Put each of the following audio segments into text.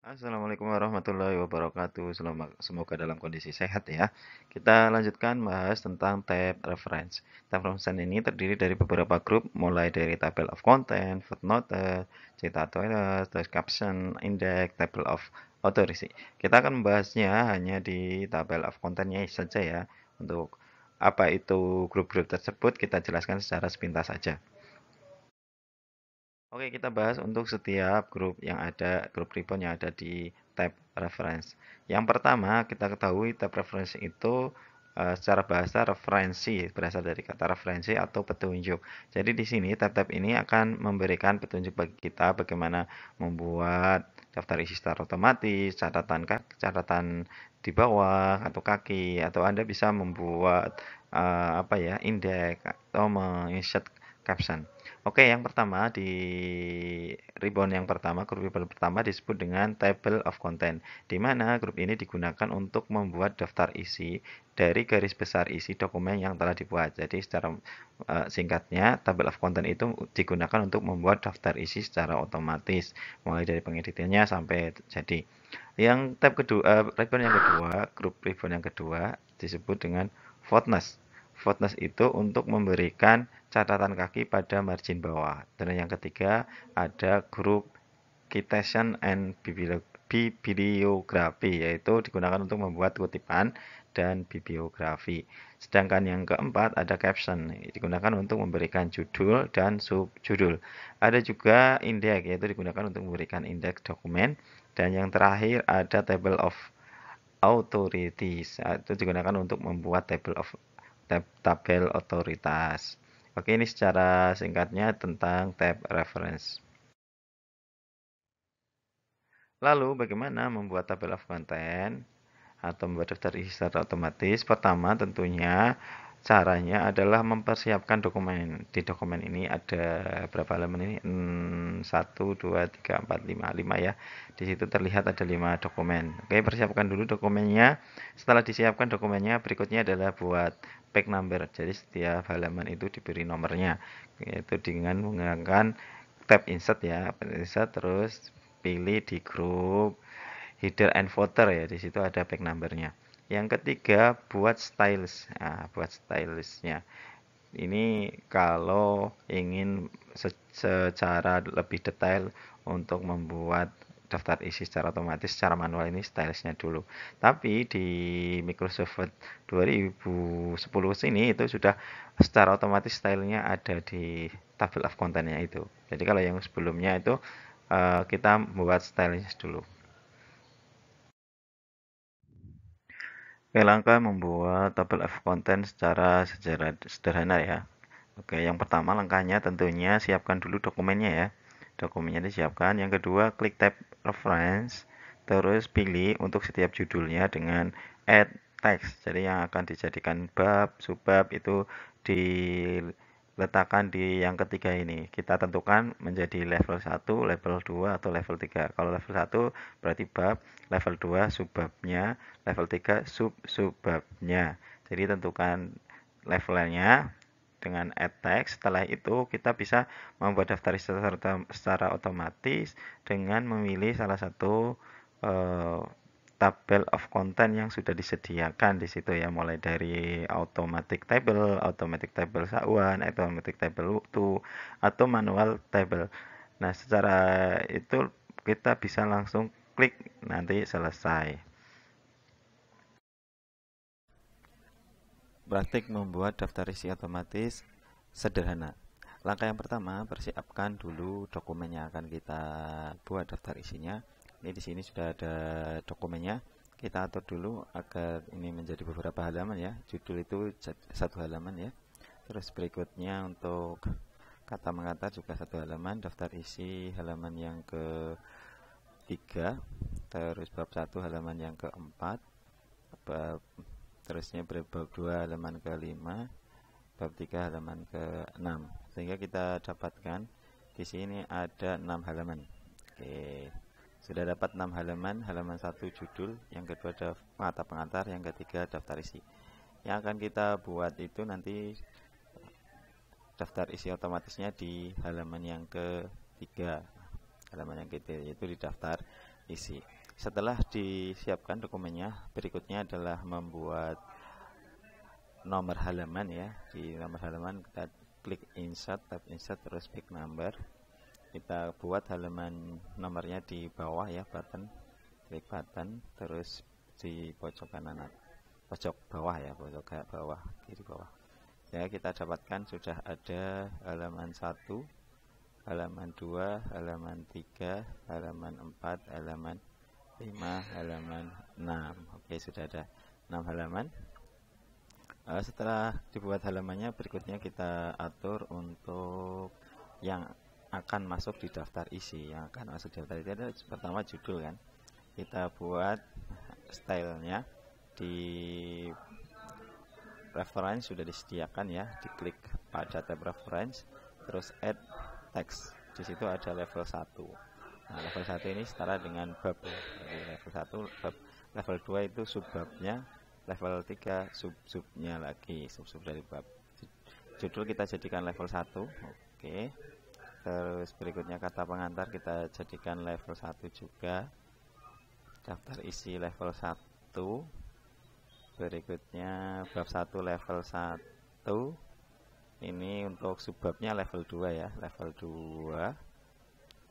Assalamualaikum warahmatullahi wabarakatuh. Semoga dalam kondisi sehat ya. Kita lanjutkan bahas tentang tab reference. Tab reference ini terdiri dari beberapa grup, mulai dari table of content, footnote, citation, terus caption, index, table of authority. Kita akan membahasnya hanya di table of contentnya saja ya. Untuk apa itu grup-grup tersebut kita jelaskan secara sepintas saja. Oke, kita bahas untuk setiap grup yang ada, grup ribbon yang ada di tab reference. Yang pertama, kita ketahui tab reference itu secara bahasa referensi, berasal dari kata referensi atau petunjuk. Jadi di sini tab-tab ini akan memberikan petunjuk bagi kita bagaimana membuat daftar isi secara otomatis, catatan di bawah atau kaki, atau Anda bisa membuat apa ya, indeks atau menginsert caption. Oke, yang pertama di ribbon yang pertama, grup ribbon pertama disebut dengan table of content, di mana grup ini digunakan untuk membuat daftar isi dari garis besar isi dokumen yang telah dibuat. Jadi secara singkatnya, table of content itu digunakan untuk membuat daftar isi secara otomatis, mulai dari pengeditannya sampai jadi. Yang tab kedua, ribbon yang kedua, grup ribbon yang kedua disebut dengan footnotes. Footnotes itu untuk memberikan catatan kaki pada margin bawah. Dan yang ketiga ada grup citation and bibliografi, yaitu digunakan untuk membuat kutipan dan bibliografi. Sedangkan yang keempat ada caption, digunakan untuk memberikan judul dan subjudul. Ada juga index, yaitu digunakan untuk memberikan indeks dokumen. Dan yang terakhir ada table of authorities, itu digunakan untuk membuat tabel otoritas. Oke, ini secara singkatnya tentang tab reference. Lalu, bagaimana membuat tabel of content atau membuat daftar isi secara otomatis? Pertama, tentunya caranya adalah mempersiapkan dokumen. Di dokumen ini ada berapa halaman ini? 1, 2, 3, 4, 5, 5 ya. Di situ terlihat ada 5 dokumen. Oke, persiapkan dulu dokumennya. Setelah disiapkan dokumennya, berikutnya adalah buat page number. Jadi setiap halaman itu diberi nomornya. Yaitu dengan menggunakan tab insert ya. Insert terus pilih di grup header and footer ya, di situ ada back numbernya. Yang ketiga, buat stylus. Nah, buat stylusnya ini kalau ingin secara lebih detail untuk membuat daftar isi secara otomatis secara manual, ini stylesnya dulu. Tapi di Microsoft Word 2010 sini itu sudah secara otomatis stylenya ada di table of contentnya itu. Jadi kalau yang sebelumnya itu kita membuat stylenya dulu. Oke, langkah membuat tabel of content secara sederhana ya. Oke, yang pertama langkahnya tentunya siapkan dulu dokumennya ya. Dokumennya disiapkan. Yang kedua, klik tab reference, terus pilih untuk setiap judulnya dengan add text. Jadi yang akan dijadikan bab, subbab itu diletakkan di yang ketiga ini. Kita tentukan menjadi level 1, level 2 atau level 3. Kalau level 1 berarti bab, level 2 subbabnya, level 3 subbabnya. Jadi tentukan levelnya dengan add text. Setelah itu kita bisa membuat daftar secara otomatis dengan memilih salah satu eh, tabel of content yang sudah disediakan di situ ya, mulai dari automatic table sawan, automatic table to, atau manual table. Nah, secara itu kita bisa langsung klik nanti selesai. Praktik membuat daftar isi otomatis sederhana. Langkah yang pertama, persiapkan dulu dokumen yang akan kita buat daftar isinya. Ini di sini sudah ada dokumennya. Kita atur dulu agar ini menjadi beberapa halaman ya. Judul itu satu halaman ya. Terus berikutnya untuk kata mengantar juga satu halaman. Daftar isi halaman yang ketiga. Terus bab satu halaman yang keempat. Bab terusnya bab 2 halaman ke-5, bab 3 halaman ke-6. Sehingga kita dapatkan di sini ada 6 halaman. Oke. Sudah dapat 6 halaman, halaman 1 judul, yang kedua ada mata pengantar, yang ketiga daftar isi. Yang akan kita buat itu nanti daftar isi otomatisnya di halaman yang ketiga. Halaman yang ketiga yaitu di daftar. isi. Setelah disiapkan dokumennya, berikutnya adalah membuat nomor halaman ya. Di nomor halaman kita klik insert, tab insert, terus pick number. Kita buat halaman nomornya di bawah ya, button, klik button, terus di pojok kanan, pojok bawah ya, pojok bawah, kiri bawah. Ya, kita dapatkan sudah ada halaman 1, halaman 2, halaman 3, halaman 4, halaman 5, halaman 6. Oke, sudah ada 6 halaman. Setelah dibuat halamannya, berikutnya kita atur untuk yang akan masuk di daftar isi. Yang akan masuk di daftar isi adalah pertama judul kan. Kita buat stylenya di reference sudah disediakan ya, diklik pada tab reference, terus add text. Di situ ada level 1. Nah, level 1 ini setara dengan bab. Jadi level 1 bab, level 2 itu subbabnya, level 3 sub-subnya lagi, sub-sub dari bab. Judul kita jadikan level 1. Oke. Terus berikutnya kata pengantar kita jadikan level 1 juga. Daftar isi level 1. Berikutnya bab 1 level 1. Ini untuk subbabnya level 2 ya, level 2.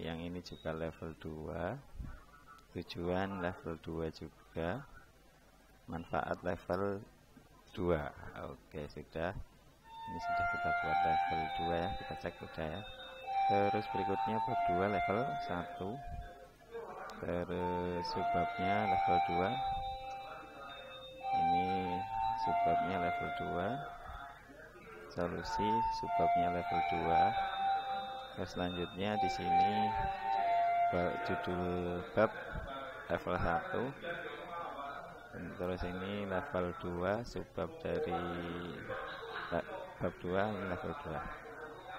Yang ini juga level 2. Tujuan level 2 juga. Manfaat level 2. Oke, sudah. Ini sudah kita buat level 2 ya, kita cek sudah ya. Terus berikutnya bab 2 level 1. Terus subbabnya level 2. Ini subbabnya level 2. Solusi subbabnya level 2. Terus selanjutnya di sini judul bab level 1. Dan terus ini level 2, subbab dari bab 2 ini level 2.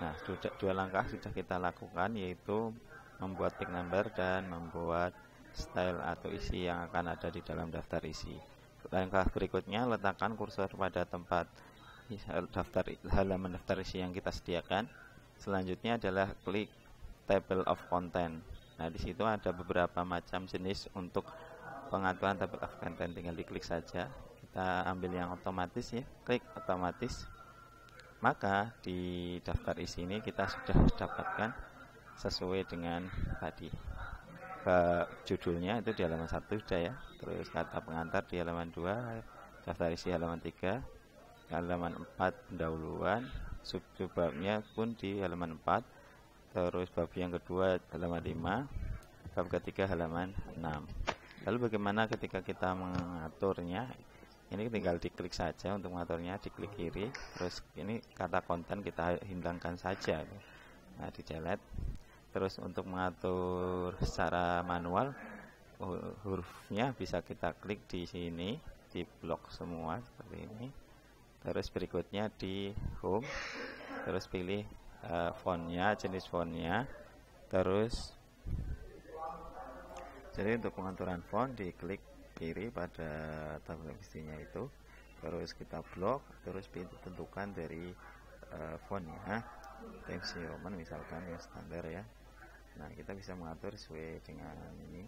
Nah, sudah 2 langkah sudah kita lakukan, yaitu membuat pick number dan membuat style atau isi yang akan ada di dalam daftar isi. Langkah berikutnya, letakkan kursor pada tempat halaman daftar isi yang kita sediakan. Selanjutnya adalah klik table of content. Nah, di situ ada beberapa macam jenis untuk pengaturan table of content, tinggal diklik saja. Kita ambil yang otomatis ya, klik otomatis. Maka di daftar isi ini kita sudah dapatkan sesuai dengan tadi. Judulnya itu di halaman 1 sudah ya. Terus kata pengantar di halaman 2, daftar isi halaman 3, halaman 4 pendahuluan, subbabnya pun di halaman 4. Terus bab yang kedua halaman 5, bab ketiga halaman 6. Lalu bagaimana ketika kita mengaturnya? Ini tinggal diklik saja untuk mengaturnya, diklik kiri. Terus ini kata konten kita hilangkan saja. Nah, di delete. Terus untuk mengatur secara manual, hurufnya bisa kita klik di sini, di blok semua seperti ini. Terus berikutnya di home, terus pilih fontnya, jenis fontnya. Terus jadi untuk pengaturan font diklik kiri pada tabel isinya itu, terus kita blok, terus tentukan dari fontnya Times New Roman misalkan yang standar ya. Nah, kita bisa mengatur sesuai dengan ini.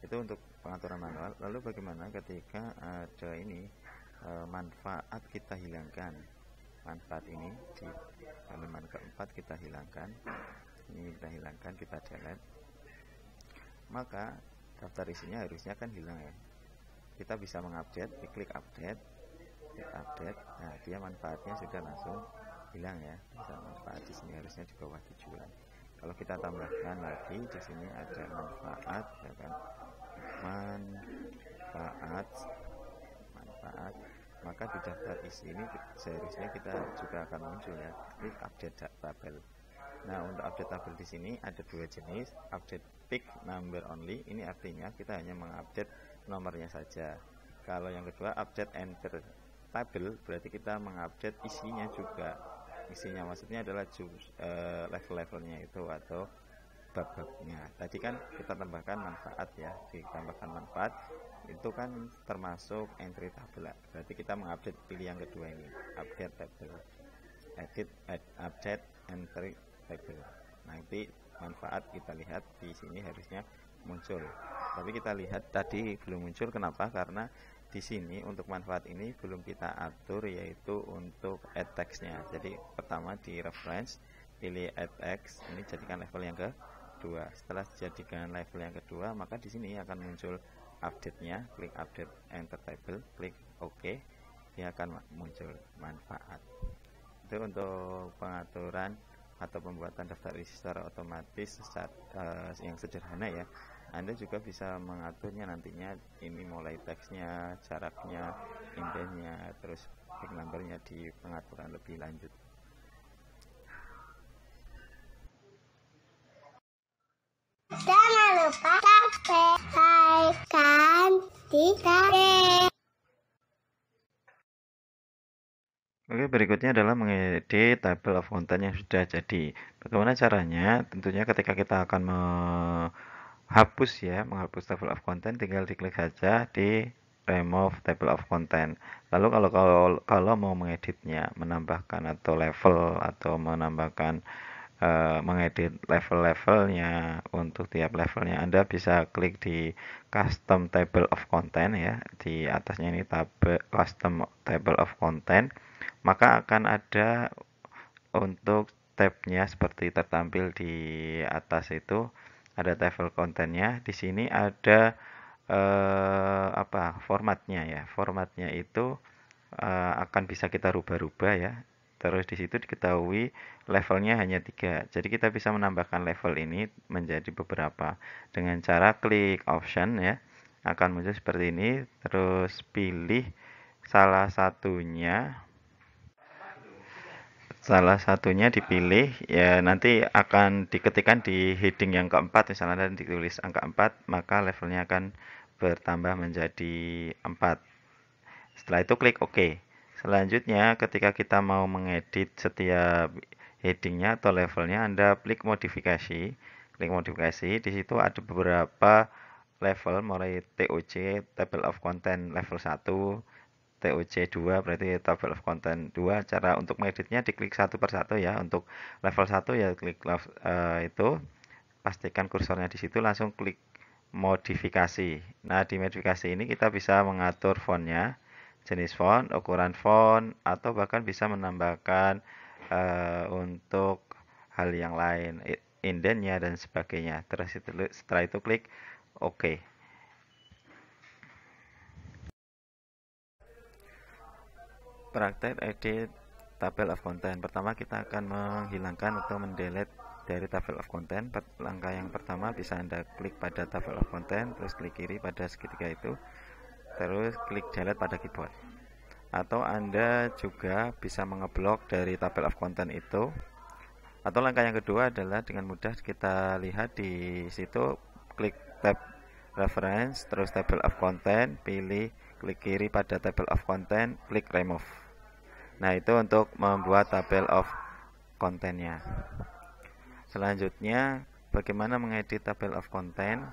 Itu untuk pengaturan manual. Lalu bagaimana ketika ada ini manfaat kita hilangkan? Manfaat ini di halaman keempat kita hilangkan. Ini kita hilangkan, kita delete. Maka daftar isinya harusnya kan hilang ya. Kita bisa mengupdate, diklik update, update. Nah, dia manfaatnya sudah langsung hilang ya. Bisa manfaat di sini harusnya di bawah tujuan. Kalau kita tambahkan lagi di sini ada manfaat, ya kan? Manfaat. Maka di daftar isi ini seharusnya kita juga akan muncul ya. Klik update tabel. Nah, untuk update tabel di sini ada 2 jenis, update pick number only. Ini artinya kita hanya mengupdate nomornya saja. Kalau yang kedua update enter tabel, berarti kita mengupdate isinya juga. Isinya maksudnya adalah level-levelnya itu atau bab-babnya. Tadi kan kita tambahkan manfaat ya, ditambahkan manfaat itu kan termasuk entry tabel. Berarti kita mengupdate pilih yang kedua ini, update tabel, update entry table. Nanti manfaat kita lihat di sini harusnya muncul. Tapi kita lihat tadi belum muncul. Kenapa? Karena di sini untuk manfaat ini belum kita atur, yaitu untuk add text-nya. Jadi pertama di reference pilih add text, ini jadikan level yang kedua. Setelah dijadikan level yang kedua, maka di sini akan muncul update-nya. Klik update enter table, klik OK, dia akan muncul manfaat. Itu untuk pengaturan atau pembuatan daftar isi secara otomatis yang sederhana ya. Anda juga bisa mengaturnya nantinya, ini mulai teksnya, jaraknya, indennya, terus big numbernya di pengaturan lebih lanjut. Jangan lupa subscribe dan di Oke, berikutnya adalah mengedit table of content yang sudah jadi. Bagaimana caranya? Tentunya ketika kita akan menghapus table of content, tinggal diklik saja di remove table of content. Lalu kalau mau mengeditnya, menambahkan atau level atau menambahkan mengedit level-levelnya, untuk tiap levelnya Anda bisa klik di custom table of content ya. Di atasnya ini custom table of content, maka akan ada untuk tabnya seperti tertampil di atas itu, ada table kontennya. Di sini ada formatnya ya. Formatnya itu akan bisa kita rubah-rubah ya. Terus di situ diketahui levelnya hanya 3. Jadi kita bisa menambahkan level ini menjadi beberapa dengan cara klik option ya. Akan muncul seperti ini, terus pilih salah satunya. Salah satunya dipilih ya, nanti akan diketikkan di heading yang keempat, misalnya dan ditulis angka 4, maka levelnya akan bertambah menjadi 4. Setelah itu klik OK. Selanjutnya ketika kita mau mengedit setiap headingnya atau levelnya, Anda klik modifikasi. Klik modifikasi, di situ ada beberapa level mulai TOC, table of content level 1, TOC 2 berarti table of content 2. Cara untuk mengeditnya diklik satu persatu ya. Untuk level 1 ya klik itu, pastikan kursornya di situ, langsung klik modifikasi. Nah, di modifikasi ini kita bisa mengatur fontnya, jenis font, ukuran font, atau bahkan bisa menambahkan untuk hal yang lain, indennya dan sebagainya. Terus setelah itu klik OK. Praktek edit table of content. Pertama kita akan menghilangkan atau mendelete dari table of content. Langkah yang pertama bisa Anda klik pada table of content, terus klik kiri pada segitiga itu, terus klik delete pada keyboard. Atau Anda juga bisa mengeblok dari table of content itu. Atau langkah yang kedua adalah dengan mudah kita lihat di situ, klik tab reference, terus table of content, pilih klik kiri pada table of content, klik remove. Nah, itu untuk membuat table of content-nya. Selanjutnya, bagaimana mengedit table of content?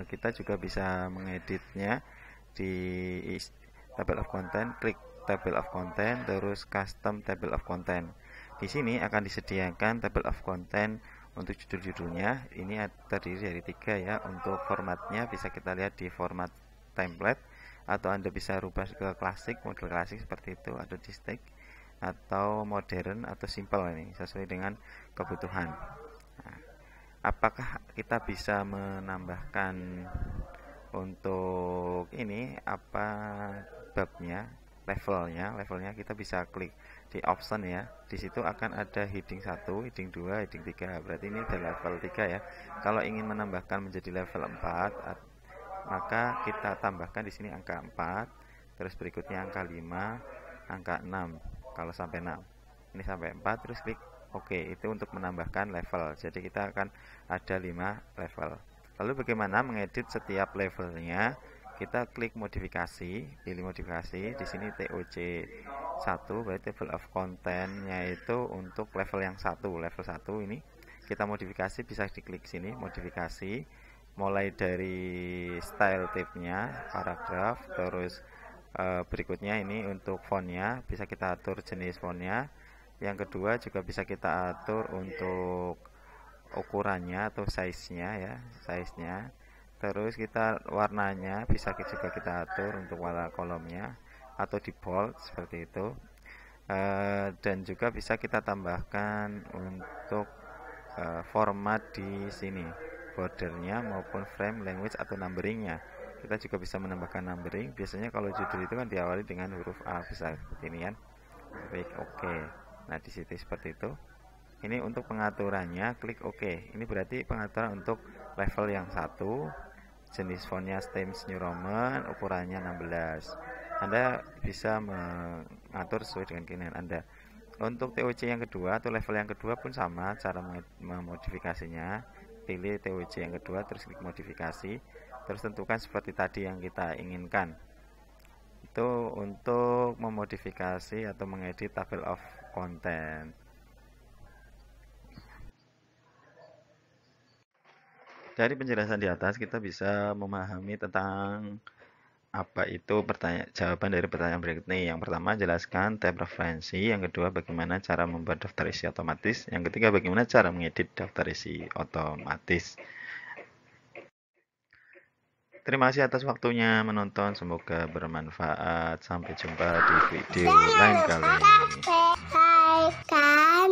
Kita juga bisa mengeditnya di table of content, klik table of content, terus custom table of content. Di sini akan disediakan table of content untuk judul-judulnya. Ini terdiri dari 3 ya. Untuk formatnya bisa kita lihat di format template, atau Anda bisa rubah ke klasik, model klasik seperti itu, atau di stick, atau modern, atau simple, ini sesuai dengan kebutuhan. Nah, apakah kita bisa menambahkan untuk ini apa babnya, levelnya kita bisa klik di option ya. Di situ akan ada heading 1, heading 2, heading 3. Berarti ini adalah level 3 ya. Kalau ingin menambahkan menjadi level 4, maka kita tambahkan di sini angka 4, terus berikutnya angka 5, angka 6 kalau sampai 6. Ini sampai 4, terus klik OK. Itu untuk menambahkan level. Jadi kita akan ada 5 level. Lalu bagaimana mengedit setiap levelnya? Kita klik modifikasi, pilih modifikasi. Di sini TOC 1, berarti table of content-nya itu untuk level yang 1, level 1 ini. Kita modifikasi, bisa diklik sini modifikasi, mulai dari style type-nya, paragraf, terus berikutnya ini untuk fontnya, bisa kita atur jenis fontnya. Yang kedua juga bisa kita atur untuk ukurannya atau size-nya ya, size-nya. Terus kita warnanya bisa juga kita atur untuk warna kolomnya atau di bold seperti itu. Dan juga bisa kita tambahkan untuk format di sini, bordernya maupun frame, language atau numberingnya. Kita juga bisa menambahkan numbering. Biasanya kalau judul itu kan diawali dengan huruf A, bisa seperti ini kan. Klik OK. Nah di situ seperti itu. Ini untuk pengaturannya, klik OK. Ini berarti pengaturan untuk level yang 1, jenis fontnya Times New Roman, ukurannya 16. Anda bisa mengatur sesuai dengan keinginan Anda. Untuk TOC yang kedua atau level yang kedua pun sama cara memodifikasinya. Pilih TOC yang kedua, terus klik modifikasi, terus tentukan seperti tadi yang kita inginkan. Itu untuk memodifikasi atau mengedit table of content. Dari penjelasan di atas kita bisa memahami tentang apa itu jawaban dari pertanyaan berikut ini. Yang pertama, jelaskan tab referensi. Yang kedua, bagaimana cara membuat daftar isi otomatis. Yang ketiga, bagaimana cara mengedit daftar isi otomatis. Terima kasih atas waktunya menonton, semoga bermanfaat. Sampai jumpa di video lain kali. Hai kan,